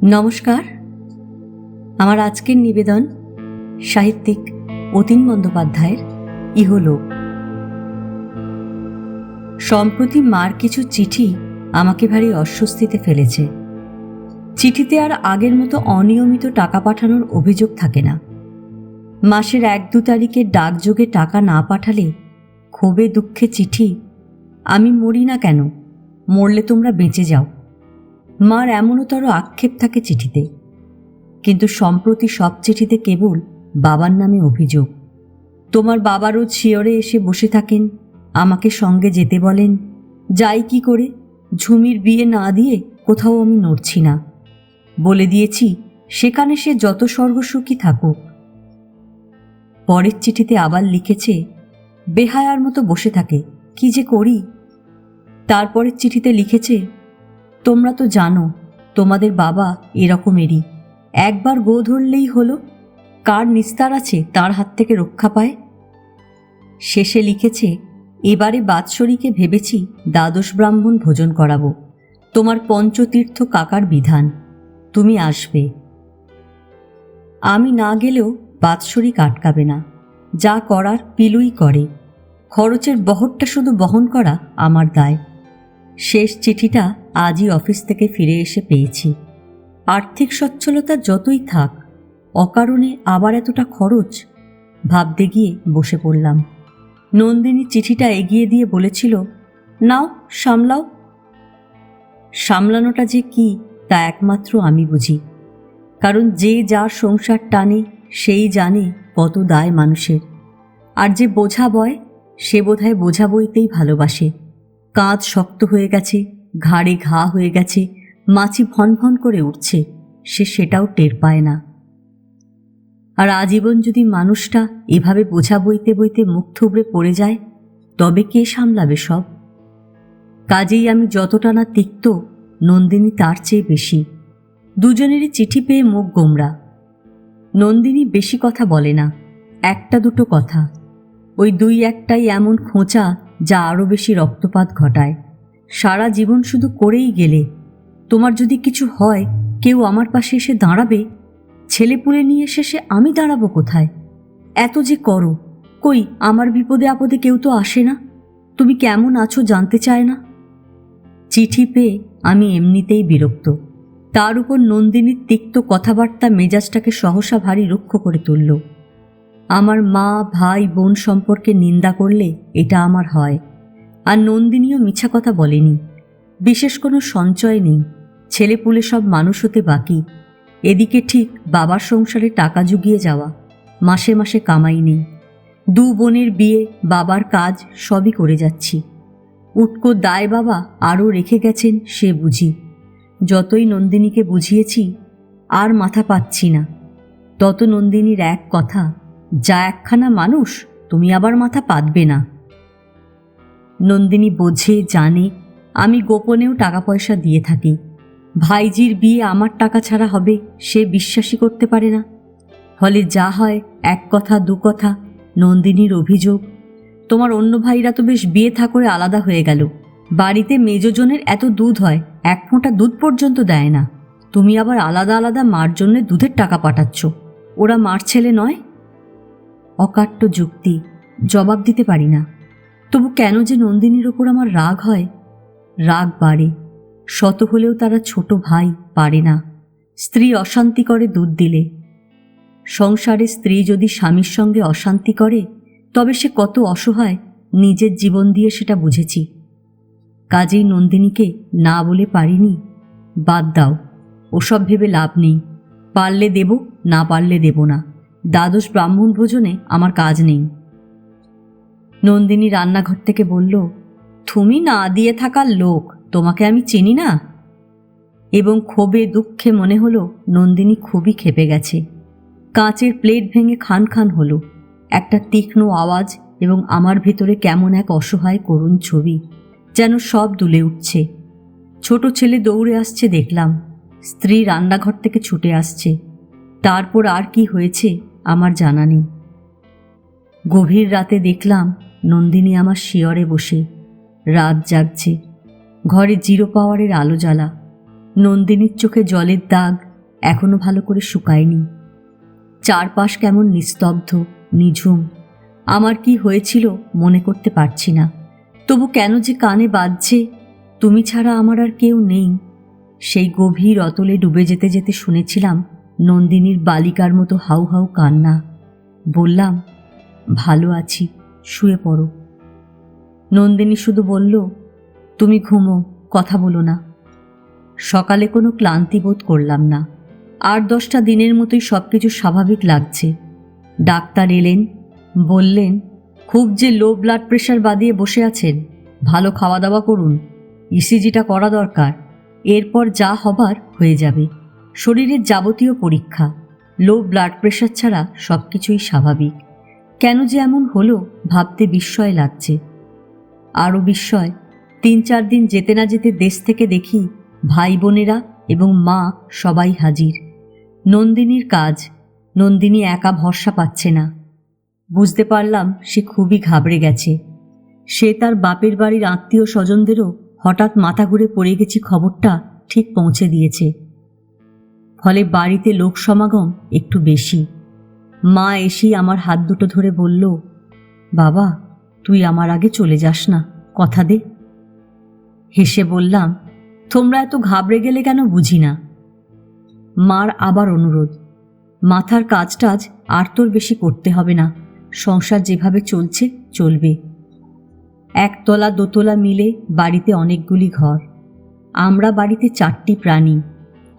নমস্কার। আমার আজকের নিবেদন সাহিত্যিক অতীন বন্দ্যোপাধ্যায়ের ইহলোক। সম্প্রতি মার কিছু চিঠি আমাকে ভারী অস্বস্তিতে ফেলেছে। চিঠিতে আর আগের মতো অনিয়মিত টাকা পাঠানোর অভিযোগ থাকে না। মাসের 1-2 তারিখে ডাকযোগে টাকা না পাঠালে ক্ষোভে দুঃখে চিঠি, আমি মরি না কেন, মরলে তোমরা বেঁচে যাও। মার এমনতর আক্ষেপ থাকে চিঠিতে। কিন্তু সম্প্রতি সব চিঠিতে কেবল বাবার নামে অভিযোগ। তোমার বাবা রোজ শিয়রে এসে বসে থাকেন, আমাকে সঙ্গে যেতে বলেন। যাই কি করে, ঝুমির বিয়ে না দিয়ে কোথাও আমি নড়ছি না। বলে দিয়েছি সেখানে সে যত স্বর্গসুখী থাকুক। পরের চিঠিতে আবার লিখেছে বেহায়ার মতো বসে থাকে, কি যে করি। তারপরের চিঠিতে লিখেছে, তোমরা তো জানো তোমাদের বাবা এরকমেরই, একবার গো ধরলেই হলো, কার নিস্তার আছে তার হাত থেকে রক্ষা পায়। শেষে লিখেছে, এবারে বাৎসরীকে ভেবেছি দ্বাদশ ব্রাহ্মণ ভোজন করাবো, তোমার পঞ্চতীর্থ কাকার বিধান, তুমি আসবে। আমি না গেলেও বাৎসরিক আটকাবে না, যা করার পিলুই করে। খরচের বহরটা শুধু বহন করা আমার দায়। শেষ চিঠিটা আজই অফিস থেকে ফিরে এসে পেয়েছি। আর্থিক সচ্ছলতা যতই থাক, অকারণে আবার এতটা খরচ ভাবতে গিয়ে বসে পড়লাম। নন্দিনী চিঠিটা এগিয়ে দিয়ে বলেছিল, নাও সামলাও। সামলানোটা যে কি তা একমাত্র আমি বুঝি, কারণ যে যার সংসার টানে সেই জানে কত দায় মানুষের। আর যে বোঝা বয় সে বোধহয় বোঝা বইতেই ভালোবাসে। কাঁধ শক্ত হয়ে গেছে, ঘাড়ে ঘা হয়ে গেছে, মাছি ভন ভন করে উঠছে, সে সেটাও টের পায় না। আর আজীবন যদি মানুষটা এভাবে বোঝা বইতে বইতে মুখ থুবড়ে পড়ে যায়, তবে কে সামলাবে সব? কাজেই আমি যতটা না তিক্ত, নন্দিনী তার চেয়ে বেশি। দুজনেরই চিঠি পেয়ে মুখ গোমরা। নন্দিনী বেশি কথা বলে না, 1-2 কথা। ওই 2-1টাই এমন খোঁচা যা আরও বেশি রক্তপাত ঘটায়। সারা জীবন শুধু করেই গেলে, তোমার যদি কিছু হয় কেউ আমার পাশে এসে দাঁড়াবে? ছেলেপুলে নিয়ে শেষে আমি দাঁড়াবো কোথায়? এত যে করো, কই আমার বিপদে আপদে কেউ তো আসে না, তুমি কেমন আছো জানতে চায় না। চিঠি পেয়ে আমি এমনিতেই বিরক্ত, তার উপর নন্দিনীর তিক্ত কথাবার্তা মেজাজটাকে সহসা ভারী রুক্ষ করে তুলল। আমার মা ভাই বোন সম্পর্কে নিন্দা করলে এটা আমার হয়। আর নন্দিনীও মিছা কথা বলেনি, বিশেষ কোনো সঞ্চয় নেই, ছেলেপুলে সব মানুষ হতে বাকি। এদিকে ঠিক বাবার সংসারে টাকা জুগিয়ে যাওয়া, মাসে মাসে কামাই নেই। 2 বোনের বিয়ে, বাবার কাজ সবই করে যাচ্ছি। উটকো দায় বাবা আরও রেখে গেছেন সে বুঝি। যতই নন্দিনীকে বুঝিয়েছি আর মাথা পাচ্ছি না, তত নন্দিনীর এক কথা, যা একখানা মানুষ তুমি আবার মাথা পাতবে না। নন্দিনী বোঝে জানে আমি গোপনেও টাকা পয়সা দিয়ে থাকি। ভাইজির বিয়ে আমার টাকা ছাড়া হবে সে বিশ্বাসই করতে পারে না। ফলে যা হয় 1 কথা 2 কথা, নন্দিনীর অভিযোগ, তোমার অন্য ভাইরা তো বেশ বিয়ে থা করে আলাদা হয়ে গেল, বাড়িতে মেজজনের এত দুধ হয় 1 ফোঁটা দুধ পর্যন্ত দেয় না, তুমি আবার আলাদা আলাদা মার জন্য দুধের টাকা পাঠাচ্ছ, ওরা মার ছেলে নয়? অকাট্য যুক্তি, জবাব দিতে পারি না। তবু কেন যে নন্দিনীর ওপর আমার রাগ হয়, রাগ বাড়ে। শত হলেও তারা ছোট ভাই, পারে না। স্ত্রী অশান্তি করে দুধ দিলে। সংসারে স্ত্রী যদি স্বামীর সঙ্গে অশান্তি করে, তবে সে কত অসহায় নিজের জীবন দিয়ে সেটা বুঝেছি। কাজেই নন্দিনীকে না বলে পারিনি। বাদ দাও, ওসব ভেবে লাভ নেই। পারলে দেব, না পারলে দেব না। দ্বাদশ ব্রাহ্মণ ভোজনে আমার কাজ নেই। নন্দিনী রান্নাঘর থেকে বলল, তুমি না দিয়ে থাকার লোক, তোমাকে আমি চিনি না? এবং ক্ষোভে দুঃখে মনে হলো নন্দিনী খুবই ক্ষেপে গেছে। কাঁচের প্লেট ভেঙে খান খান হলো। একটা তীক্ষ্ণ আওয়াজ এবং আমার ভেতরে কেমন এক অসহায় করুণ ছবি, যেন সব দুলে উঠছে। ছোট ছেলে দৌড়ে আসছে দেখলাম, স্ত্রী রান্নাঘর থেকে ছুটে আসছে। তারপর আর কি হয়েছে আমার জানা নেই। গভীর রাতে দেখলাম নন্দিনী আমার শিয়রে বসে, রাত জাগছে। ঘরে 0 পাওয়ারের আলো জ্বালা। নন্দিনীর চোখে জলের দাগ, এখনো ভালো করে শুকায়নি। চারপাশ কেমন নিস্তব্ধ, নিঝুম। আমার কি হয়েছিল মনে করতে পারছি না, তবু কেন যে কানে বাজছে, তুমি ছাড়া আমার আর কেউ নেই। সেই গভীর অতলে ডুবে যেতে যেতে শুনেছিলাম নন্দিনীর বালিকার মতো হাউ হাউ কান্না। বললাম, ভালো আছি, শুয়ে পড়ো। নন্দিনী শুধু বলল, তুমি ঘুমো, কথা বলো না। সকালে কোনো ক্লান্তি বোধ করলাম না। 8-10টা দিনের মতোই সব কিছু স্বাভাবিক লাগছে। ডাক্তার এলেন, বললেন, খুব যে লো ব্লাড প্রেশার বাদিয়ে বসে আছেন, ভালো খাওয়া দাওয়া করুন, ইসিজিটা করা দরকার, এরপর যা হবার হয়ে যাবে। শরীরের যাবতীয় পরীক্ষা, লো ব্লাড প্রেশার ছাড়া সব কিছুই স্বাভাবিক। কেন যে এমন হলো ভাবতে বিস্ময় লাগছে। আরও বিস্ময়, 3-4 দিন যেতে না যেতে দেশ থেকে দেখি ভাই বোনেরা এবং মা সবাই হাজির। নন্দিনীর কাজ, নন্দিনী একা ভরসা পাচ্ছে না। বুঝতে পারলাম সে খুবই ঘাবড়ে গেছে। সে তার বাপের বাড়ির আত্মীয় স্বজনদেরও হঠাৎ মাথা ঘুরে পড়ে গেছি খবরটা ঠিক পৌঁছে দিয়েছে। ফলে বাড়িতে লোক সমাগম একটু বেশি। মা এসেই আমার হাত দুটো ধরে বলল, বাবা, তুই আমার আগে চলে যাস না, কথা দে। হেসে বললাম, তোমরা এত ঘাবড়ে গেলে কেন বুঝি না। মার আবার অনুরোধ, মাথার কাজ টাজ আর তোর বেশি করতে হবে না, সংসার যেভাবে চলছে চলবে। 1 তলা 2 তলা মিলে বাড়িতে অনেকগুলি ঘর। আমরা বাড়িতে 4টি প্রাণী,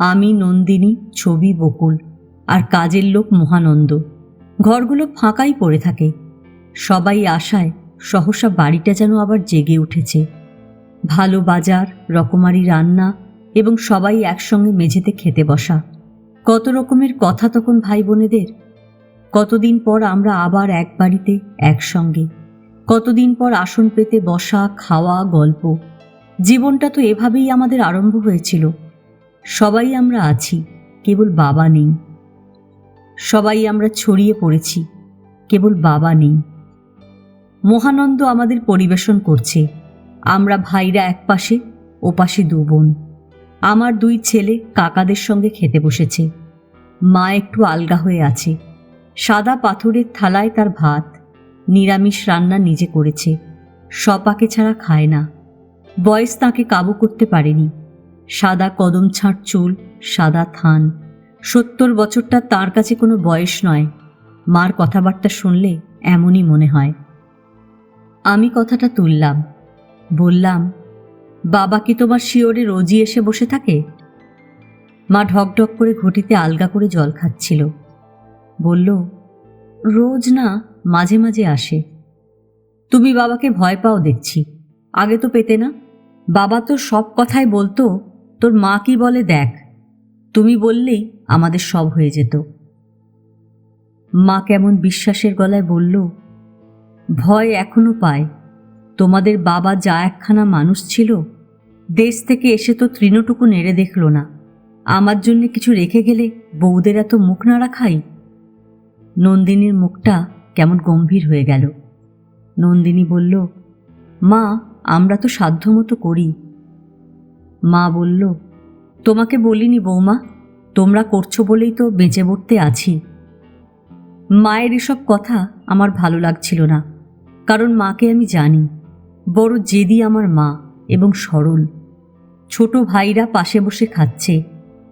আমি, নন্দিনী, ছবি, বকুল আর কাজের লোক মহানন্দ। ঘরগুলো ফাঁকাই পড়ে থাকে। সবাই আশায় সহসা বাড়িটা যেন আবার জেগে উঠেছে। ভালো বাজার, রকমারি রান্না এবং সবাই একসঙ্গে মেঝেতে খেতে বসা। কত রকমের কথা তখন ভাই বোনেদের। কতদিন পর আমরা আবার এক বাড়িতে একসঙ্গে। কতদিন পর আসন পেতে বসা, খাওয়া, গল্প। জীবনটা তো এভাবেই আমাদের আরম্ভ হয়েছিল। সবাই আমরা আছি, কেবল বাবা নেই। সবাই আমরা ছড়িয়ে পড়েছি, কেবল বাবা নেই। মহানন্দ আমাদের পরিবেশন করছে। আমরা ভাইরা এক পাশে, ও পাশে 2 বোন। আমার 2 ছেলে কাকাদের সঙ্গে খেতে বসেছে। মা একটু আলগা হয়ে আছে। সাদা পাথরের থালায় তার ভাত, নিরামিষ রান্না নিজে করেছে। সপাকে ছাড়া খায় না। বয়স তাকে কাবু করতে পারেনি। সাদা কদম ছাঁট চুল, সাদা থান। 70 বছরটা তার কাছে কোনো বয়স নয়। মার কথাবার্তা শুনলে এমনই মনে হয়। আমি কথাটা তুললাম, বললাম, বাবা কি তোমার শিওরে রোজই এসে বসে থাকে? মা ঢকঢক করে ঘটিতে আলগা করে জল খাচ্ছিল। বলল, রোজ না, মাঝে মাঝে আসে। তুমি বাবাকে ভয় পাও দেখছি, আগে তো পেতে না। বাবা তো সব কথাই বলতো, তোর মা কি বলে দেখ। তুমি বললেই আমাদের সব হয়ে যেত। মা কেমন বিশ্বাসের গলায় বলল, ভয় এখনো পায়। তোমাদের বাবা যা একখানা মানুষ ছিল, দেশ থেকে এসে তো তৃণটুকু নেড়ে দেখল না। আমার জন্য কিছু রেখে গেলে বউদের এত মুখ নাড়া খাই। নন্দিনীর মুখটা কেমন গম্ভীর হয়ে গেল। নন্দিনী বলল, মা, আমরা তো সাধ্যমতো করি। মা বলল, তোমাকে বলিনি বৌমা, তোমরা করছো বলেই তো বেঁচে পড়তে আছি। মায়ের এসব কথা আমার ভালো লাগছিল না, কারণ মাকে আমি জানি। বড় জেদি আমার মা এবং সরল। ছোট ভাইরা পাশে বসে খাচ্ছে,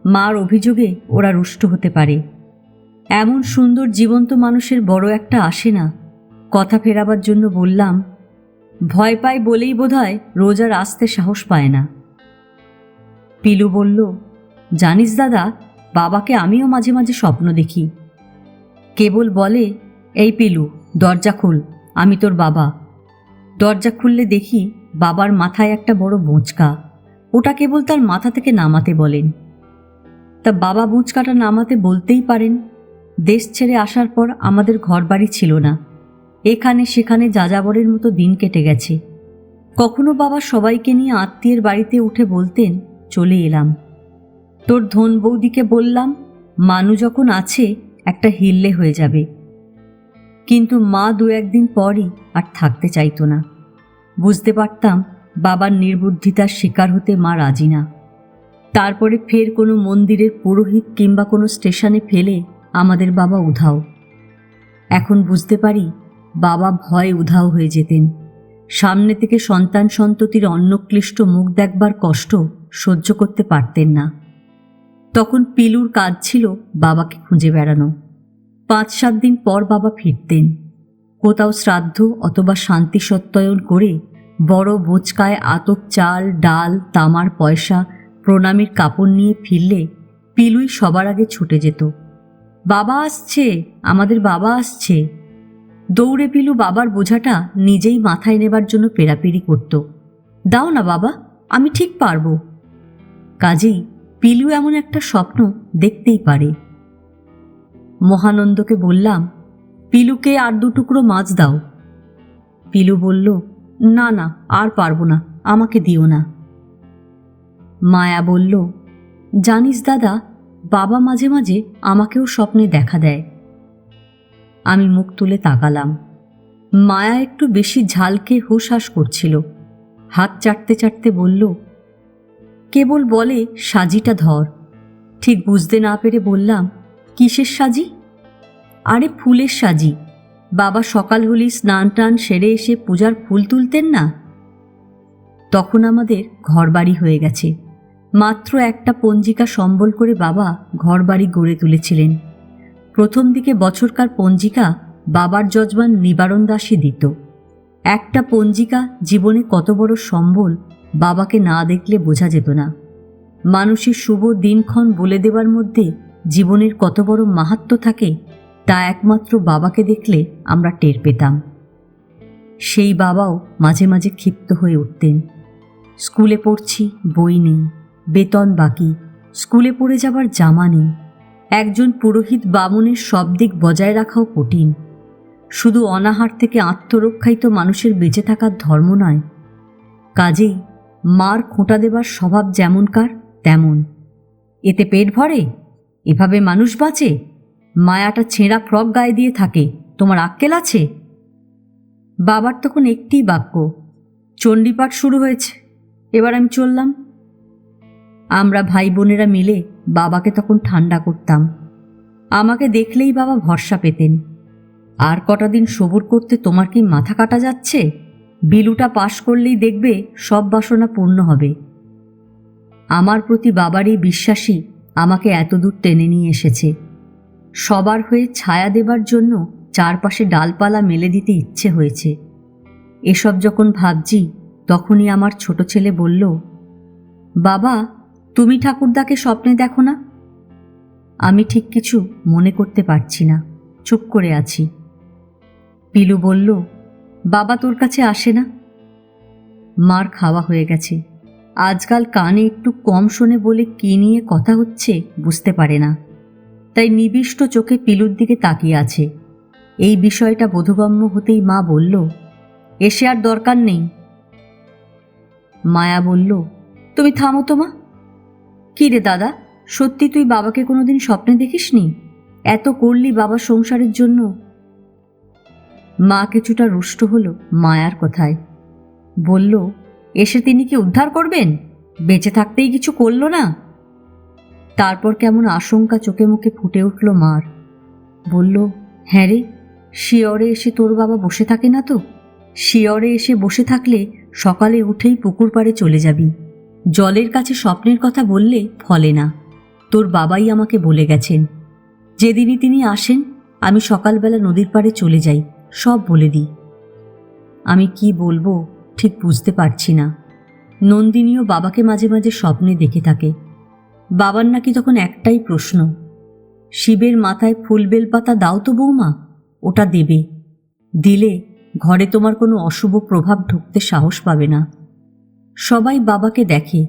মার অভিযোগে ওরা রুষ্ট হতে পারে। এমন সুন্দর জীবন্ত মানুষের বড় একটা আসে না। কথা ফেরাবার জন্য বললাম, ভয় পায় বলেই বোধহয় রোজ আর আসতে সাহস পায় না। পিলু বলল, জানিস দাদা, বাবাকে আমিও মাঝে মাঝে স্বপ্ন দেখি। কেবল বলে, এই পিলু, দরজা খোল, আমি তোর বাবা। দরজা খুললে দেখি বাবার মাথায় একটা বড় বোঁচকা। ওটা কেবল তার মাথা থেকে নামাতে বলেন। তা বাবা বোঁচকাটা নামাতে বলতেই পারেন। দেশ ছেড়ে আসার পর আমাদের ঘরবাড়ি ছিল না। এখানে সেখানে যাযাবরের মতো দিন কেটে গেছে। কখনো বাবা সবাইকে নিয়ে আত্মীয়ের বাড়িতে উঠে বলতেন, চলে এলাম। তোর ধন বৌদিকে বললাম, মানু যখন আছে একটা হিল্লে হয়ে যাবে। কিন্তু মা 2-1 দিন পরই আর থাকতে চাইতো না। বুঝতে পারতাম বাবার নির্বুদ্ধিতার শিকার হতে মা রাজি না। তারপরে ফের কোনো মন্দিরের পুরোহিত কিংবা কোনো স্টেশনে ফেলে আমাদের বাবা উধাও। এখন বুঝতে পারি বাবা ভয়ে উধাও হয়ে যেতেন। সামনে থেকে সন্তান সন্ততির অন্নক্লিষ্ট মুখ দেখবার কষ্ট সহ্য করতে পারতেন না। তখন পিলুর কাজ ছিল বাবাকে খুঁজে বেড়ানো। 5-7 দিন পর বাবা ফিরতেন। কোথাও শ্রাদ্ধ অথবা শান্তি সত্যায়ন করে বড় বোঁচকায় আতপ চাল, ডাল, তামার পয়সা, প্রণামীর কাপড় নিয়ে ফিরলে পিলুই সবার আগে ছুটে যেত। বাবা আসছে, আমাদের বাবা আসছে। দৌড়ে পিলু বাবার বোঝাটা নিজেই মাথায় নেবার জন্য পেরাপেরি করত। দাও না বাবা, আমি ঠিক পারবো। কাজেই পিলু এমন একটা স্বপ্ন দেখতেই পারে। মহানন্দকে বললাম, পিলুকে আর 2 টুকরো মাছ দাও। পিলু বলল, না না, আর পারবো না, আমাকে দিও না। মায়া বলল, জানিস দাদা, বাবা মাঝে মাঝে আমাকেও স্বপ্নে দেখা দেয়। আমি মুখ তুলে তাকালাম। মায়া একটু বেশি ঝালকে হুঁশহাস করছিল। হাত চাটতে চাটতে বলল, কেবল বলে সাজিটা ধর। ঠিক বুঝতে না পেরে বললাম, কিসের সাজি? আরে ফুলের সাজি। বাবা সকাল হলেই স্নান টান সেরে এসে পূজার ফুল তুলতেন না। তখন আমাদের ঘরবাড়ি হয়ে গেছে। মাত্র একটা পঞ্জিকা সম্বল করে বাবা ঘরবাড়ি গড়ে তুলেছিলেন। প্রথম দিকে বছরকার পঞ্জিকা বাবার যজমান নিবারণ দাসী দিত। একটা পঞ্জিকা জীবনে কত বড় সম্বল বাবাকে না দেখলে বোঝা যেত না। মানুষের শুভ দিনক্ষণ বলে দেবার মধ্যে জীবনের কত বড় মাহাত্ম্য থাকে তা একমাত্র বাবাকে দেখলে আমরা টের পেতাম। সেই বাবাও মাঝে মাঝে ক্ষিপ্ত হয়ে উঠতেন। স্কুলে পড়ছি, বই নেই, বেতন বাকি, স্কুলে পড়ে যাবার জামা নেই। একজন পুরোহিত বামুনের সব দিক বজায় রাখাও কঠিন। শুধু অনাহার থেকে আত্মরক্ষাই তো মানুষের বেঁচে থাকার ধর্ম নয়। কাজেই মার খোঁটা দেবার স্বভাব যেমনকার তেমন। এতে পেট ভরে? এভাবে মানুষ বাঁচে? মায়াটা ছেঁড়া ফ্রক গায়ে দিয়ে থাকে, তোমার আক্কেল আছে? বাবার তখন একটিই বাক্য, চণ্ডীপাঠ শুরু হয়েছে, এবার আমি চললাম। আমরা ভাই বোনেরা মিলে বাবাকে তখন ঠান্ডা করতাম। আমাকে দেখলেই বাবা ভরসা পেতেন। আর কটা দিন সবুর করতে তোমার কি মাথা কাটা যাচ্ছে? বিলুটা পাশ করলেই দেখবে সব বাসনা পূর্ণ হবে। আমার প্রতি বাবার এই বিশ্বাসই আমাকে এতদূর টেনে নিয়ে এসেছে। সবার হয়ে ছায়া দেবার জন্য চারপাশে ডালপালা মেলে দিতে ইচ্ছে হয়েছে। এসব যখন ভাবছি তখনই আমার ছোট ছেলে বলল, বাবা, তুমি ঠাকুরদাকে স্বপ্নে দেখো না? আমি ঠিক কিছু মনে করতে পারছি না, চুপ করে আছি। পিলু বলল, বাবা তোর কাছে আসে না? মার খাওয়া হয়ে গেছে, আজকাল কানে একটু কম শোনে বলে কী নিয়ে কথা হচ্ছে বুঝতে পারে না, তাই নিবিষ্ট চোখে পিলুর দিকে তাকিয়ে আছে। এই বিষয়টা বোধগম্য হতেই মা বলল, এসে আর দরকার নেই। মায়া বলল, তুমি থামো তো মা। কী রে দাদা, সত্যি তুই বাবাকে কোনোদিন স্বপ্নে দেখিসনি? এত করলি বাবার সংসারের জন্য। মা কিছুটা রুষ্ট হলো মায়ার কথায়। বলল, এসে তিনি কি উদ্ধার করবেন? বেঁচে থাকতেই কিছু করল না। তারপর কেমন আশঙ্কা চোখে মুখে ফুটে উঠল মার। বলল, হ্যাঁ রে, শিয়রে এসে তোর বাবা বসে থাকে না তো? শিয়রে এসে বসে থাকলে সকালে উঠেই পুকুর পাড়ে চলে যাবি। জলের কাছে স্বপ্নের কথা বললে ফলে না। তোর বাবাই আমাকে বলে গেছেন। যেদিনই তিনি আসেন আমি সকালবেলা নদীর পাড়ে চলে যাই, সব বলে দিই। আমি কি বলবো ঠিক বুঝতে পারছি না। নন্দিনীও বাবাকে মাঝে মাঝে স্বপ্নে দেখে থাকে। বাবার নাকি তখন একটাই প্রশ্ন, শিবের মাথায় ফুল বেলপাতা দাও তো বৌমা, ওটা দেবে। দিলে ঘরে তোমার কোনো অশুভ প্রভাব ঢুকতে সাহস পাবে না। সবাই বাবাকে দেখে,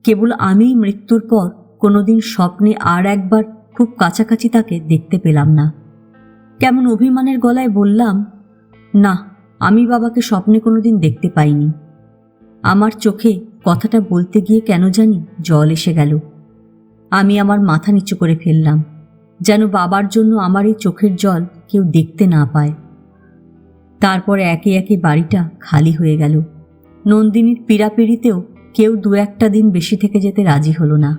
কেবল আমি মৃত্যুর পর কোনোদিন স্বপ্নে আর একবার খুব কাছাকাছি তাকে দেখতে পেলাম না। কেমন অভিমানের গলায় বললাম, না, আমি বাবাকে স্বপ্নে কোনোদিন দেখতে পাইনি। আমার চোখে কথাটা বলতে গিয়ে কেন জানি জল এসে গেল। আমি আমার মাথা নিচু করে ফেললাম, যেন বাবার জন্য আমার এই চোখের জল কেউ দেখতে না পায়। তারপরে একে একে বাড়িটা খালি হয়ে গেল। নন্দিনীর পীড়াপিড়িতেও কেউ 2-1 দিন বেশি থেকে যেতে রাজি হলো না।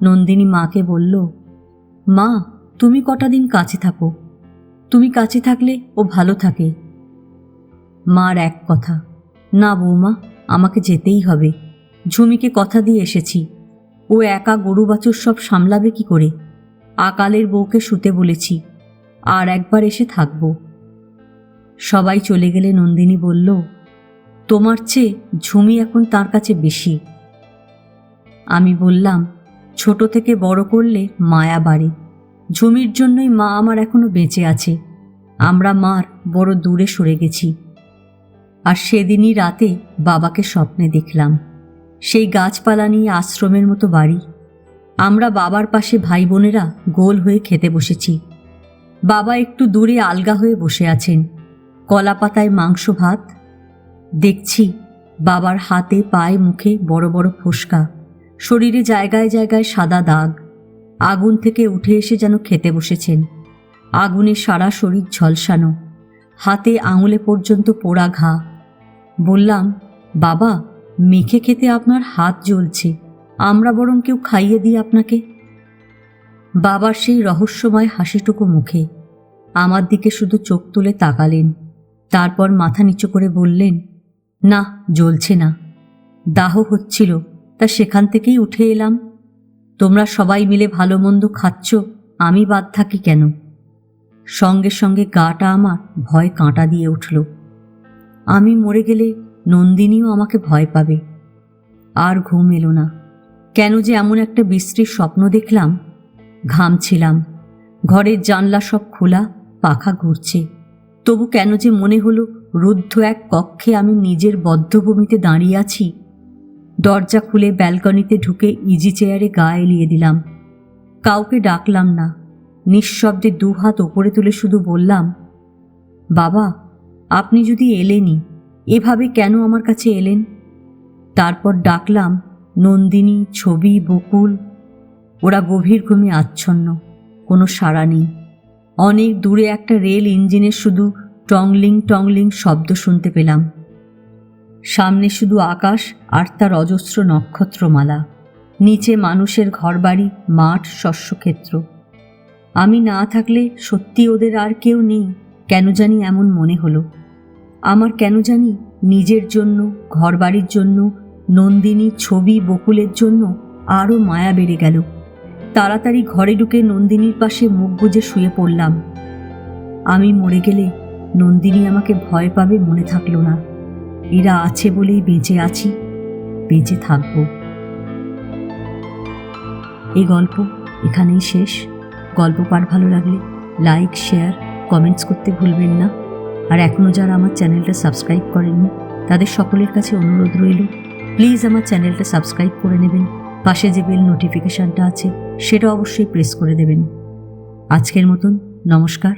নন্দিনী মাকে বলল, মা তুমি কটা দিন কাছে থাকো, তুমি কাছে থাকলে ও ভালো থাকে। মার এক কথা, না বৌমা, আমাকে যেতেই হবে। ঝুমিকে কথা দিয়ে এসেছি, ও একা গরু বাছুর সব সামলাবে কি করে। আকালের বউকে শুতে বলেছি, আর একবার এসে থাকব। সবাই চলে গেলে নন্দিনী বলল, তোমার চেয়ে ঝুমি এখন তার কাছে বেশি। আমি বললাম, ছোট থেকে বড় করলে মায়া বাড়ে। ঝুমির জন্যই মা আমার এখনো বেঁচে আছে। আমরা মার বড় দূরে সরে গেছি। আর সেদিনই রাতে বাবাকে স্বপ্নে দেখলাম, সেই গাছপালা নিয়ে আশ্রমের মতো বাড়ি। আমরা বাবার পাশে ভাই বোনেরা গোল হয়ে খেতে বসেছি। বাবা একটু দূরে আলগা হয়ে বসে আছেন, কলা পাতায় মাংস ভাত। দেখছি বাবার হাতে পায়ে মুখে বড় বড় ফোস্কা, শরীরে জায়গায় জায়গায় সাদা দাগ। আগুন থেকে উঠে এসে যেন খেতে বসেছেন। আগুনে সারা শরীর ঝলসানো, হাতে আঙুলে পর্যন্ত পোড়া ঘা। বললাম, বাবা মেখে খেতে আপনার হাত জ্বলছে, আমরা বরং কেউ খাইয়ে দিই আপনাকে। বাবার সেই রহস্যময় হাসিটুকু মুখে আমার দিকে শুধু চোখ তুলে তাকালেন, তারপর মাথা নিচু করে বললেন, না জ্বলছে না, দাহ হচ্ছিল, তা সেখান থেকেই উঠে এলাম। তোমরা সবাই মিলে ভালো মন্দ খাচ্ছ, আমি বাদ থাকি কেন? সঙ্গে সঙ্গে গাটা আমার ভয় কাঁটা দিয়ে উঠল। আমি মরে গেলে নন্দিনীও আমাকে ভয় পাবে। আর ঘুম এলো না। কেন যে এমন একটা বিশ্রীর স্বপ্ন দেখলাম। ঘামছিলাম, ঘরের জানলা সব খোলা, পাখা ঘুরছে। তবু কেন যে মনে হলো রুদ্ধ এক কক্ষে আমি নিজের বদ্ধভূমিতে দাঁড়িয়ে আছি। দরজা খুলে ব্যালকনিতে ঢুকে ইজি চেয়ারে গা এলিয়ে দিলাম। কাউকে ডাকলাম না, নিঃশব্দে 2 হাত ওপরে তুলে শুধু বললাম, বাবা আপনি যদি এলেনই, এভাবে কেন আমার কাছে এলেন? তারপর ডাকলাম নন্দিনী, ছবি, বকুল। ওরা গভীর ঘুমে আচ্ছন্ন, কোনো সাড়া নেই। অনেক দূরে একটা রেল ইঞ্জিনের শুধু টংলিং টংলিং শব্দ শুনতে পেলাম। সামনে শুধু আকাশ আর তার অজস্র নক্ষত্রমালা, নিচে মানুষের ঘরবাড়ি, মাঠ, শস্যক্ষেত্র। আমি না থাকলে সত্যি ওদের আর কেউ নেই কেন জানি এমন মনে হলো। আমার কেন জানি নিজের জন্য, ঘরবাড়ির জন্য, নন্দিনী, ছবি, বকুলের জন্য আরও মায়া বেড়ে গেল। তাড়াতাড়ি ঘরে ঢুকে নন্দিনীর পাশে মুখ গুজে শুয়ে পড়লাম। আমি মরে গেলে নন্দিনী আমাকে ভয় পাবে মনে থাকলো না। এরা আছে বলেই বেঁচে আছি, বেঁচে থাকব। এই গল্প এখানেই শেষ। গল্প পাঠ ভালো লাগলে লাইক, শেয়ার, কমেন্টস করতে ভুলবেন না। আর এখনও যারা আমার চ্যানেলটা সাবস্ক্রাইব করেননি তাদের সকলের কাছে অনুরোধ রইল, প্লিজ আমার চ্যানেলটা সাবস্ক্রাইব করে নেবেন। পাশে যে বেল নোটিফিকেশানটা আছে সেটা অবশ্যই প্রেস করে দেবেন। আজকের মতন নমস্কার।